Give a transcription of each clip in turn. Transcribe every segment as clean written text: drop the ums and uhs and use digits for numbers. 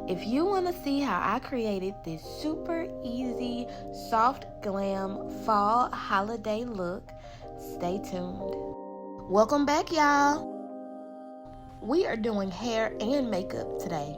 If you want to see how I created this super easy, soft glam fall holiday look, stay tuned. Welcome back, y'all. We are doing hair and makeup today.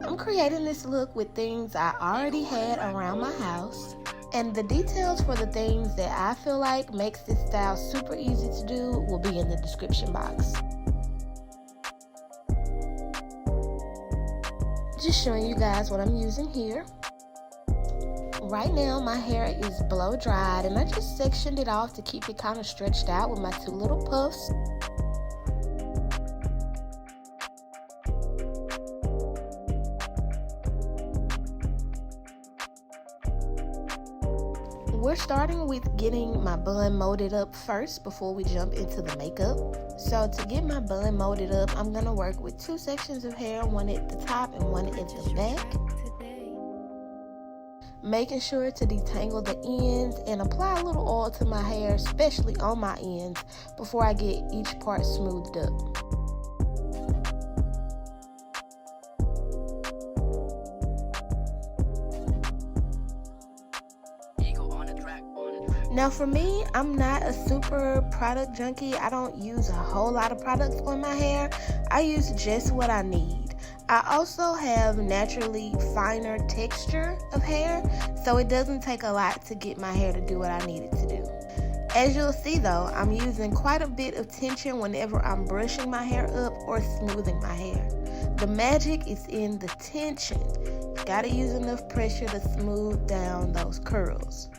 I'm creating this look with things I already had around my house, and the details for the things that I feel like makes this style super easy to do will be in the description box. Just showing you guys what I'm using here. Right now my hair is blow dried, and I just sectioned it off to keep it kind of stretched out with my two little puffs. We're starting with getting my bun molded up first before we jump into the makeup. So to get my bun molded up, I'm going to work with two sections of hair, one at the top and one at the back. Making sure to detangle the ends and apply a little oil to my hair, especially on my ends, before I get each part smoothed up. Now for me, I'm not a super product junkie. I don't use a whole lot of products on my hair. I use just what I need. I also have naturally finer texture of hair, so it doesn't take a lot to get my hair to do what I need it to do. As you'll see though, I'm using quite a bit of tension whenever I'm brushing my hair up or smoothing my hair. The magic is in the tension. You gotta use enough pressure to smooth down those curls.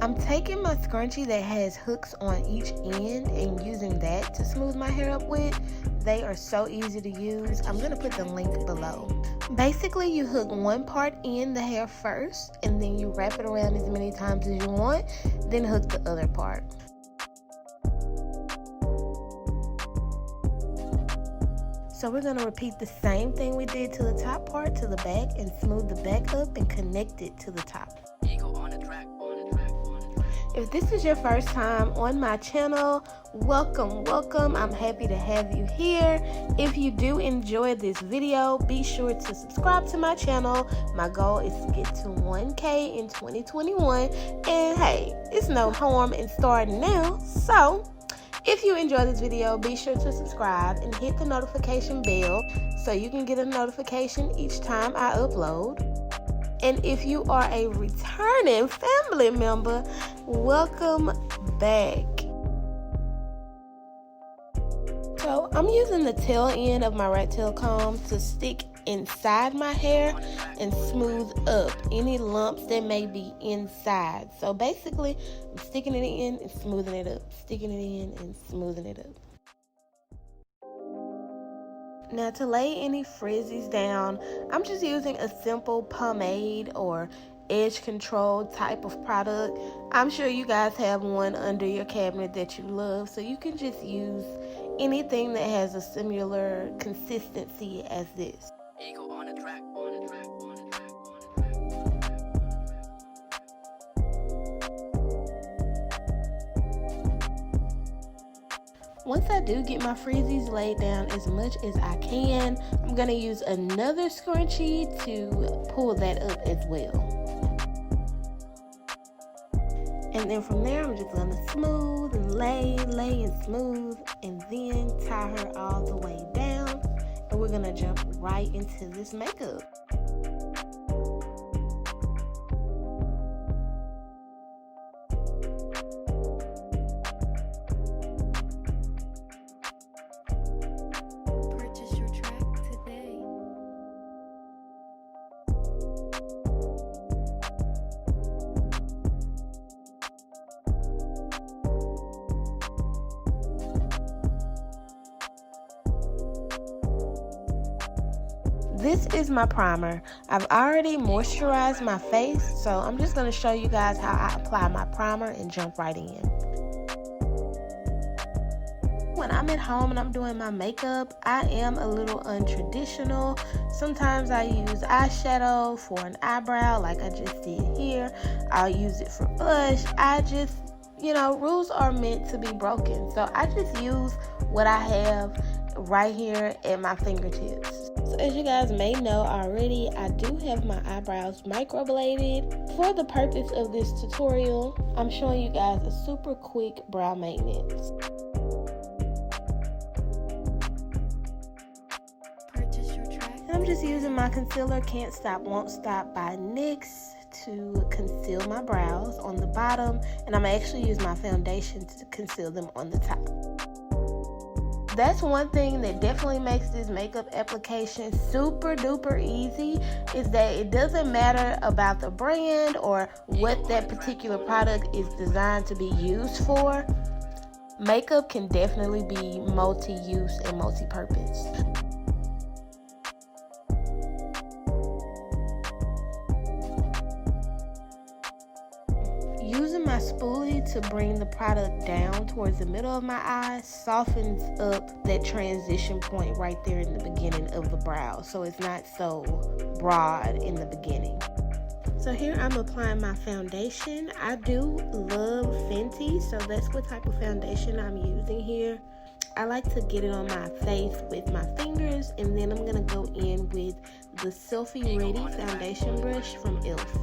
I'm taking my scrunchie that has hooks on each end and using that to smooth my hair up with. They are so easy to use. I'm going to put the link below. Basically, you hook one part in the hair first, and then you wrap it around as many times as you want, then hook the other part. So we're going to repeat the same thing we did to the top part to the back and smooth the back up and connect it to the top. If this is your first time on my channel, welcome. I'm happy to have you here. If you do enjoy this video, be sure to subscribe to my channel. My goal is to get to 1K in 2021. And hey, it's no harm in starting now. So if you enjoy this video, be sure to subscribe and hit the notification bell so you can get a notification each time I upload. And if you are a returning family member, welcome back. So I'm using the tail end of my rat tail comb to stick inside my hair and smooth up any lumps that may be inside. So basically, I'm sticking it in and smoothing it up, sticking it in and smoothing it up. Now to lay any frizzies down, I'm just using a simple pomade or edge control type of product. I'm sure you guys have one under your cabinet that you love, so you can just use anything that has a similar consistency as this. Once I do get my frizzies laid down as much as I can, I'm going to use another scrunchie to pull that up as well. And then from there, I'm just going to smooth and lay and smooth, and then tie her all the way down. And we're going to jump right into this makeup. This is my primer. I've already moisturized my face, so I'm just going to show you guys how I apply my primer and jump right in. When I'm at home and I'm doing my makeup, I am a little untraditional. Sometimes I use eyeshadow for an eyebrow like I just did here. I'll use it for blush. Rules are meant to be broken. So I just use what I have right here at my fingertips. So as you guys may know already, I do have my eyebrows microbladed. For the purpose of this tutorial, I'm showing you guys a super quick brow maintenance. I'm just using my concealer Can't Stop Won't Stop by NYX to conceal my brows on the bottom, and I'm actually use my foundation to conceal them on the top. That's one thing that definitely makes this makeup application super duper easy, is that it doesn't matter about the brand or what that particular product is designed to be used for. Makeup can definitely be multi-use and multi-purpose. Using my spoolie to bring the product down towards the middle of my eye softens up that transition point right there in the beginning of the brow, so it's not so broad in the beginning. So here I'm applying my foundation. I do love Fenty, so that's what type of foundation I'm using here. I like to get it on my face with my fingers, and then I'm going to go in with the Selfie Ready foundation brush from e.l.f.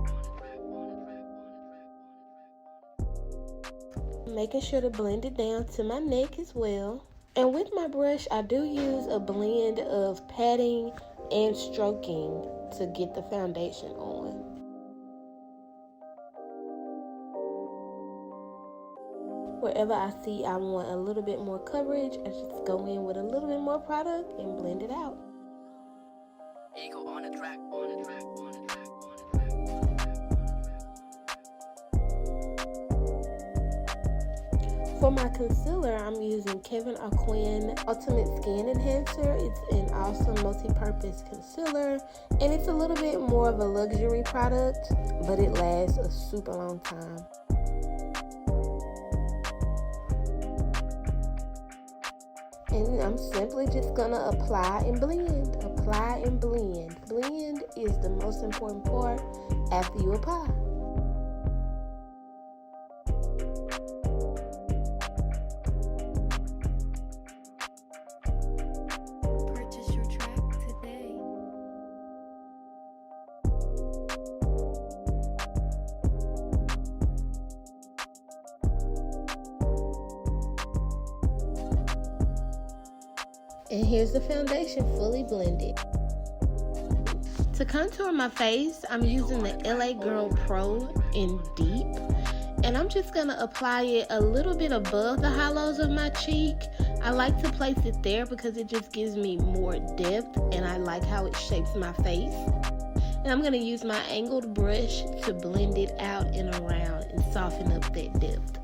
Making sure to blend it down to my neck as well. And with my brush, I do use a blend of patting and stroking to get the foundation on. Wherever I see I want a little bit more coverage, I just go in with a little bit more product and blend it out. Eagle on the track, on the track, on the track. For my concealer, I'm using Kevyn Aucoin Ultimate Skin Enhancer. It's an awesome multi-purpose concealer, and it's a little bit more of a luxury product, but it lasts a super long time. And I'm simply just gonna apply and blend, apply and blend. Blend is the most important part after you apply. And here's the foundation fully blended. To contour my face, I'm using the LA Girl Pro in Deep. And I'm just going to apply it a little bit above the hollows of my cheek. I like to place it there because it just gives me more depth, and I like how it shapes my face. And I'm going to use my angled brush to blend it out and around and soften up that depth.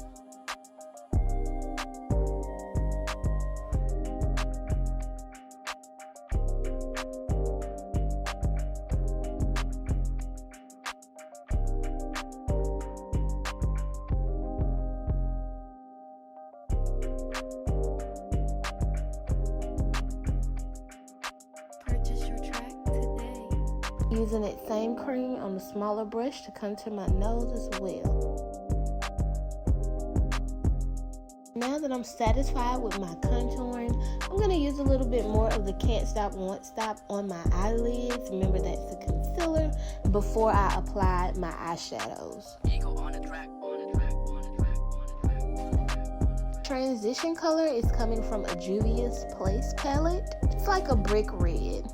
Using that same cream on the smaller brush to contour my nose as well. Now that I'm satisfied with my contouring, I'm going to use a little bit more of the Can't Stop Won't Stop on my eyelids. Remember, that's the concealer, before I apply my eyeshadows. Transition color is coming from a Juvia's Place palette. It's like a brick red.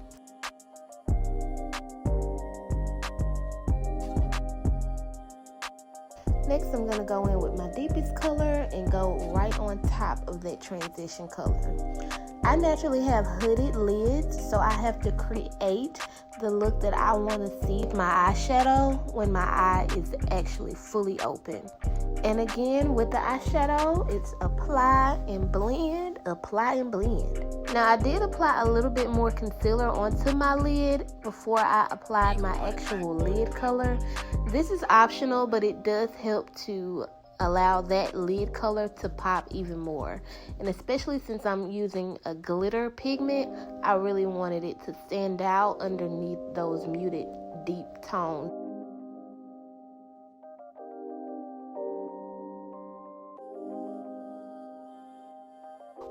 Next, I'm going to go in with my deepest color and go right on top of that transition color. I naturally have hooded lids, so I have to create the look that I want to see with my eyeshadow when my eye is actually fully open. And again, with the eyeshadow, it's apply and blend, apply and blend. Now, I did apply a little bit more concealer onto my lid before I applied my actual lid color. This is optional, but it does help to allow that lid color to pop even more. And especially since I'm using a glitter pigment, I really wanted it to stand out underneath those muted deep tones.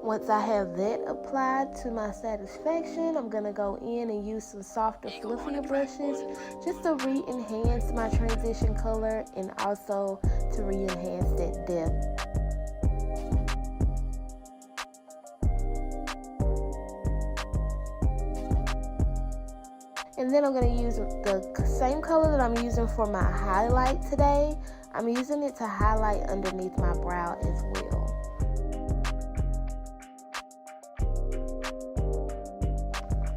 Once I have that applied to my satisfaction, I'm going to go in and use some softer, fluffier brushes just to re-enhance my transition color and also to re-enhance that depth. And then I'm going to use the same color that I'm using for my highlight today. I'm using it to highlight underneath my brow as well.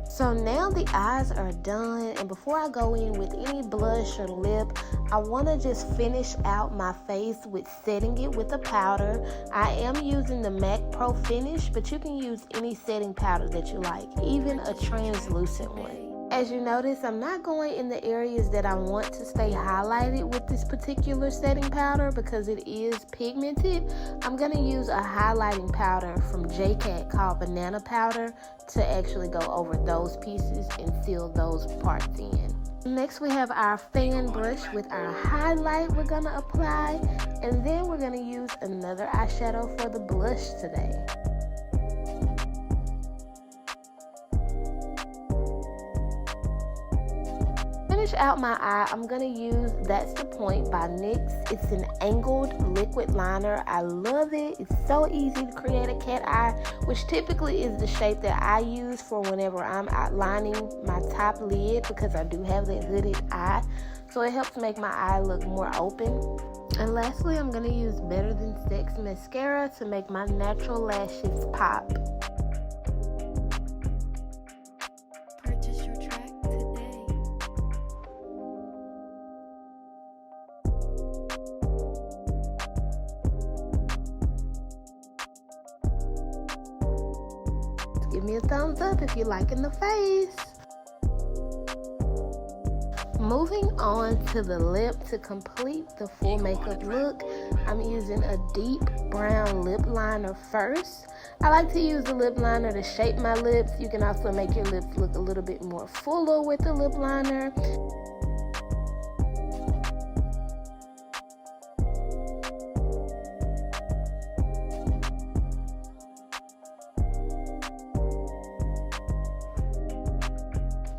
So now the eyes are done, and before I go in with any blush or lip, I want to just finish out my face with setting it with a powder. I am using the MAC Pro Finish, but you can use any setting powder that you like, even a translucent one. As you notice, I'm not going in the areas that I want to stay highlighted with this particular setting powder because it is pigmented. I'm going to use a highlighting powder from JCat called Banana Powder to actually go over those pieces and fill those parts in. Next, we have our fan brush with our highlight we're going to apply, and then we're going to use another eyeshadow for the blush today. Out my eye, I'm going to use That's the Point by NYX. It's an angled liquid liner. I love it. It's so easy to create a cat eye, which typically is the shape that I use for whenever I'm outlining my top lid because I do have that hooded eye. So it helps make my eye look more open. And lastly, I'm going to use Better Than Sex mascara to make my natural lashes pop. Purchase your track today. Give me a thumbs up if you're liking the face. Moving on to the lip to complete the full makeup look, I'm using a deep brown lip liner first. I like to use the lip liner to shape my lips. You can also make your lips look a little bit more fuller with the lip liner.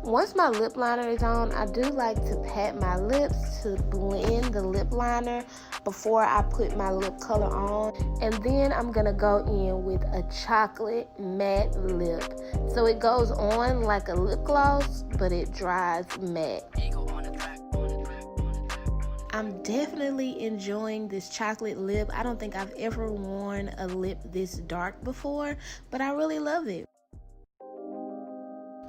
Once my lip liner is on, I do like to pat my lips to blend the lip liner before I put my lip color on. And then I'm going to go in with a chocolate matte lip. So it goes on like a lip gloss, but it dries matte. I'm definitely enjoying this chocolate lip. I don't think I've ever worn a lip this dark before, but I really love it.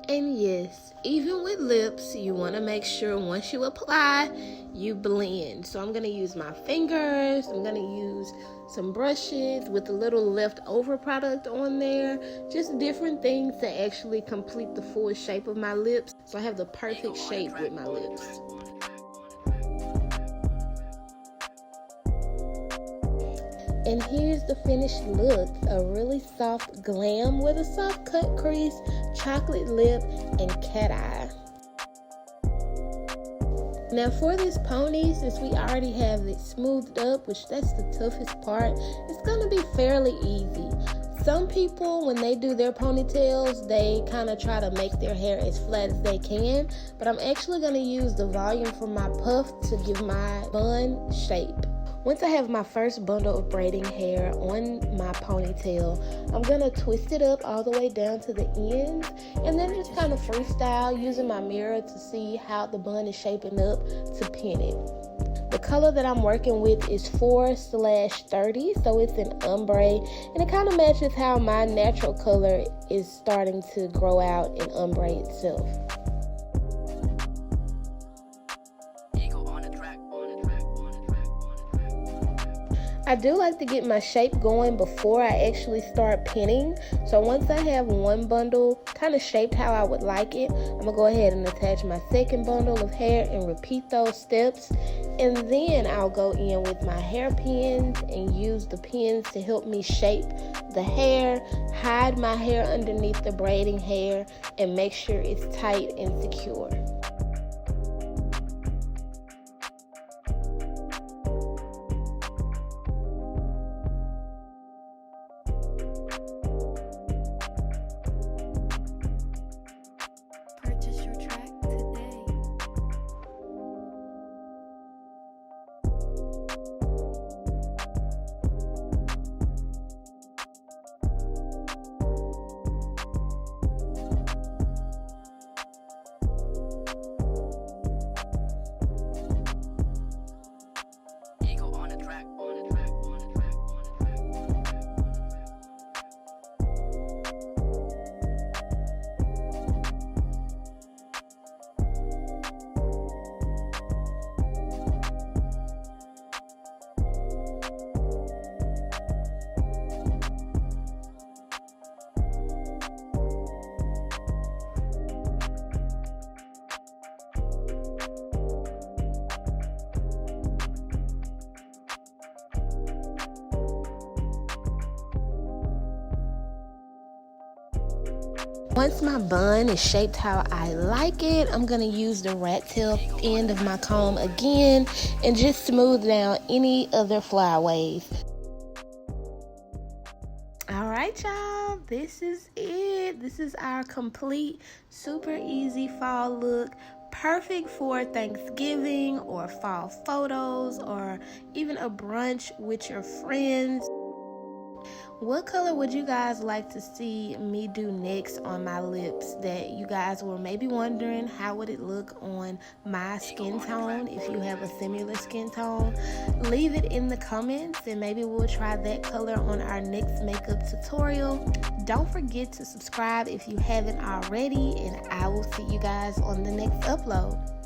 And yes, even with lips, you want to make sure once you apply, you blend. So I'm going to use my fingers. I'm going to use some brushes with a little leftover product on there. Just different things to actually complete the full shape of my lips. So I have the perfect shape with my lips. And here's the finished look, a really soft glam with a soft cut crease, chocolate lip, and cat eye. Now for this pony, since we already have it smoothed up, which that's the toughest part, it's going to be fairly easy. Some people, when they do their ponytails, they kind of try to make their hair as flat as they can, but I'm actually going to use the volume from my puff to give my bun shape. Once I have my first bundle of braiding hair on my ponytail, I'm going to twist it up all the way down to the ends and then just kind of freestyle using my mirror to see how the bun is shaping up to pin it. The color that I'm working with is 4/30, so it's an ombre, and it kind of matches how my natural color is starting to grow out in ombre itself. I do like to get my shape going before I actually start pinning. So once I have one bundle kind of shaped how I would like it, I'm going to go ahead and attach my second bundle of hair and repeat those steps. And then I'll go in with my hairpins and use the pins to help me shape the hair, hide my hair underneath the braiding hair, and make sure it's tight and secure. Once my bun is shaped how I like it, I'm going to use the rat tail end of my comb again and just smooth down any other flyaways. All right, y'all, this is it. This is our complete, super easy fall look. Perfect for Thanksgiving or fall photos or even a brunch with your friends. What color would you guys like to see me do next on my lips that you guys were maybe wondering how would it look on my skin tone? If you have a similar skin tone, leave it in the comments and maybe we'll try that color on our next makeup tutorial. Don't forget to subscribe if you haven't already, and I will see you guys on the next upload.